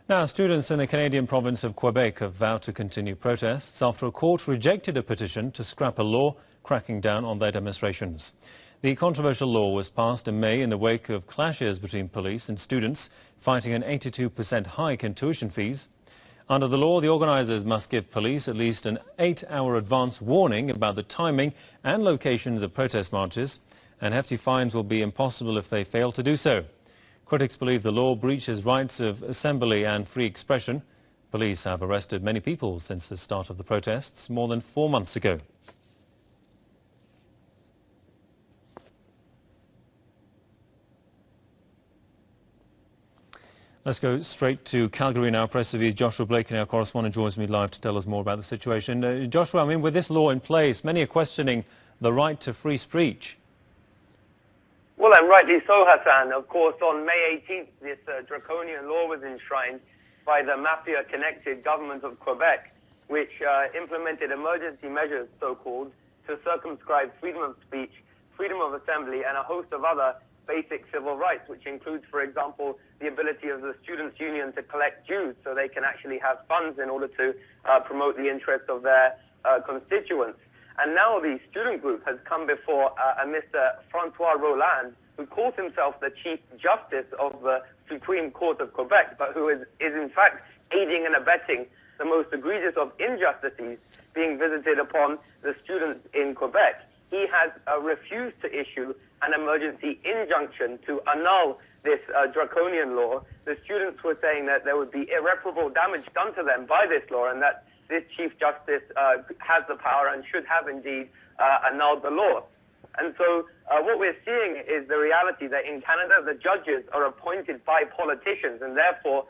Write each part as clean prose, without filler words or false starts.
Now, students in the Canadian province of Quebec have vowed to continue protests after a court rejected a petition to scrap a law cracking down on their demonstrations. The controversial law was passed in May in the wake of clashes between police and students fighting an 82% hike in tuition fees. Under the law, the organisers must give police at least an 8-hour advance warning about the timing and locations of protest marches, and hefty fines will be impossible if they fail to do so. Critics believe the law breaches rights of assembly and free expression. Police have arrested many people since the start of the protests more than 4 months ago. Let's go straight to Calgary now. Press TV's Joshua Blakeney, our correspondent, joins me live to tell us more about the situation. Joshua, I mean, with this law in place, many are questioning the right to free speech. Well, and rightly so, Hassan. Of course, on May 18th, this draconian law was enshrined by the mafia-connected government of Quebec, which implemented emergency measures, so-called, to circumscribe freedom of speech, freedom of assembly, and a host of other basic civil rights, which includes, for example, the ability of the students' union to collect dues so they can actually have funds in order to promote the interests of their constituents. And now the student group has come before a Mr. François Rolland, who calls himself the Chief Justice of the Supreme Court of Quebec, but who is in fact aiding and abetting the most egregious of injustices being visited upon the students in Quebec. He has refused to issue an emergency injunction to annul this draconian law. The students were saying that there would be irreparable damage done to them by this law, and that this Chief Justice has the power and should have indeed annulled the law. And so what we're seeing is the reality that in Canada the judges are appointed by politicians, and therefore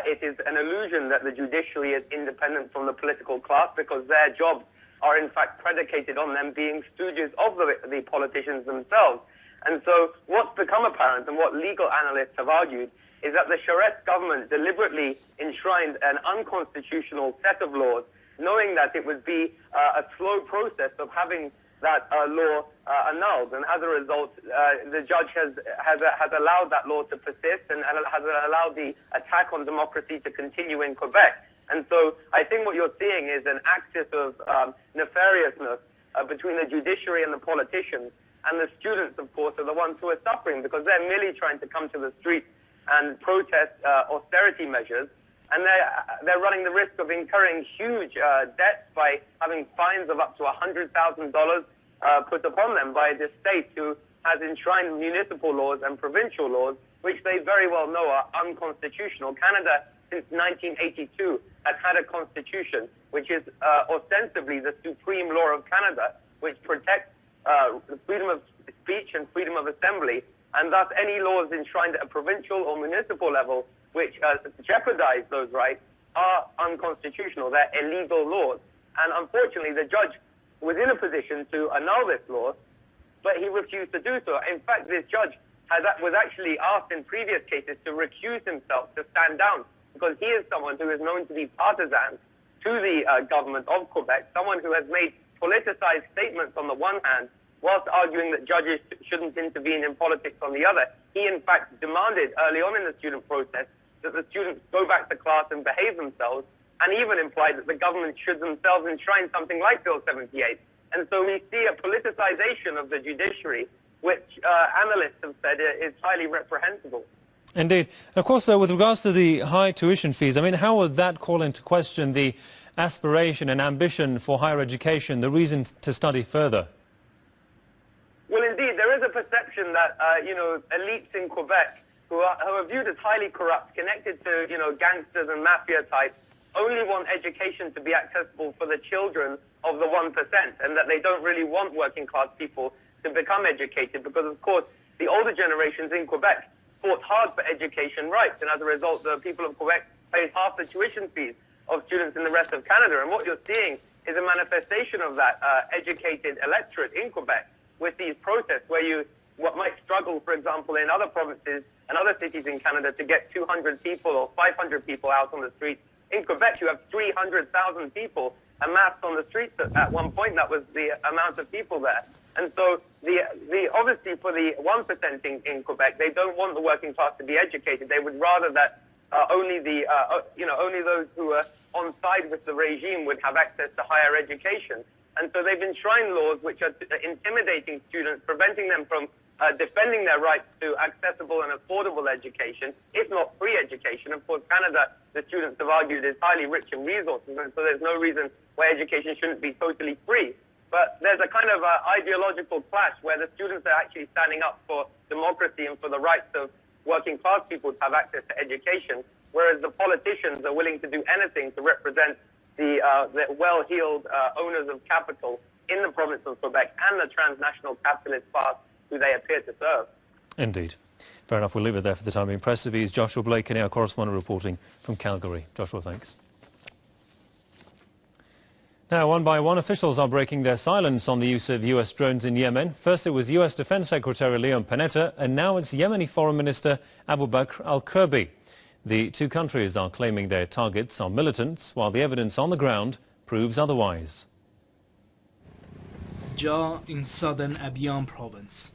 it is an illusion that the judiciary is independent from the political class, because their jobs are in fact predicated on them being stooges of the politicians themselves. And so what's become apparent, and what legal analysts have argued, is that the Charest government deliberately enshrined an unconstitutional set of laws, knowing that it would be a slow process of having that law annulled. And as a result, the judge has allowed that law to persist and has allowed the attack on democracy to continue in Quebec. And so I think what you're seeing is an axis of nefariousness between the judiciary and the politicians. And the students, of course, are the ones who are suffering, because they're merely trying to come to the streets and protest austerity measures. And they're running the risk of incurring huge debts by having fines of up to $100,000 put upon them by the state, who has enshrined municipal laws and provincial laws, which they very well know are unconstitutional. Canada, since 1982, has had a constitution which is ostensibly the supreme law of Canada, which protects the freedom of speech and freedom of assembly, and thus any laws enshrined at a provincial or municipal level which jeopardize those rights are unconstitutional. They're illegal laws. And unfortunately, the judge was in a position to annul this law, but he refused to do so. In fact, this judge was actually asked in previous cases to recuse himself, to stand down, because he is someone who is known to be partisan to the government of Quebec, someone who has made politicized statements on the one hand, whilst arguing that judges shouldn't intervene in politics on the other. He, in fact, demanded early on in the student protest that the students go back to class and behave themselves, and even implied that the government should themselves enshrine something like Bill 78. And so we see a politicization of the judiciary, which analysts have said is highly reprehensible. Indeed. Of course, with regards to the high tuition fees, I mean, how would that call into question the aspiration and ambition for higher education, the reason to study further? Well, indeed, there is a perception that, elites in Quebec who are viewed as highly corrupt, connected to, gangsters and mafia types, only want education to be accessible for the children of the 1%, and that they don't really want working class people to become educated, because, of course, the older generations in Quebec fought hard for education rights, and as a result, the people of Quebec paid half the tuition fees of students in the rest of Canada. And what you're seeing is a manifestation of that educated electorate in Quebec with these protests, where what might struggle, for example, in other provinces and other cities in Canada to get 200 people or 500 people out on the streets. In Quebec, you have 300,000 people amassed on the streets at one point. That was the amount of people there. And so obviously for the 1% in Quebec, they don't want the working class to be educated. They would rather that only those who are on side with the regime would have access to higher education. And so they've enshrined laws which are intimidating students, preventing them from defending their rights to accessible and affordable education, if not free education. Of course, Canada, the students have argued, is highly rich in resources, and so there's no reason why education shouldn't be totally free. But there's a kind of ideological clash where the students are actually standing up for democracy and for the rights of working class people to have access to education, whereas the politicians are willing to do anything to represent the well-heeled owners of capital in the province of Quebec and the transnational capitalist class who they appear to serve. Indeed. Fair enough. We'll leave it there for the time being. Press TV's Joshua Blakeney, our correspondent, reporting from Calgary. Joshua, thanks. Now, one by one, officials are breaking their silence on the use of US drones in Yemen. First it was US Defense Secretary Leon Panetta, and now it's Yemeni Foreign Minister Abu Bakr al-Kurbi. The two countries are claiming their targets are militants, while the evidence on the ground proves otherwise. Jah in southern Abyan province.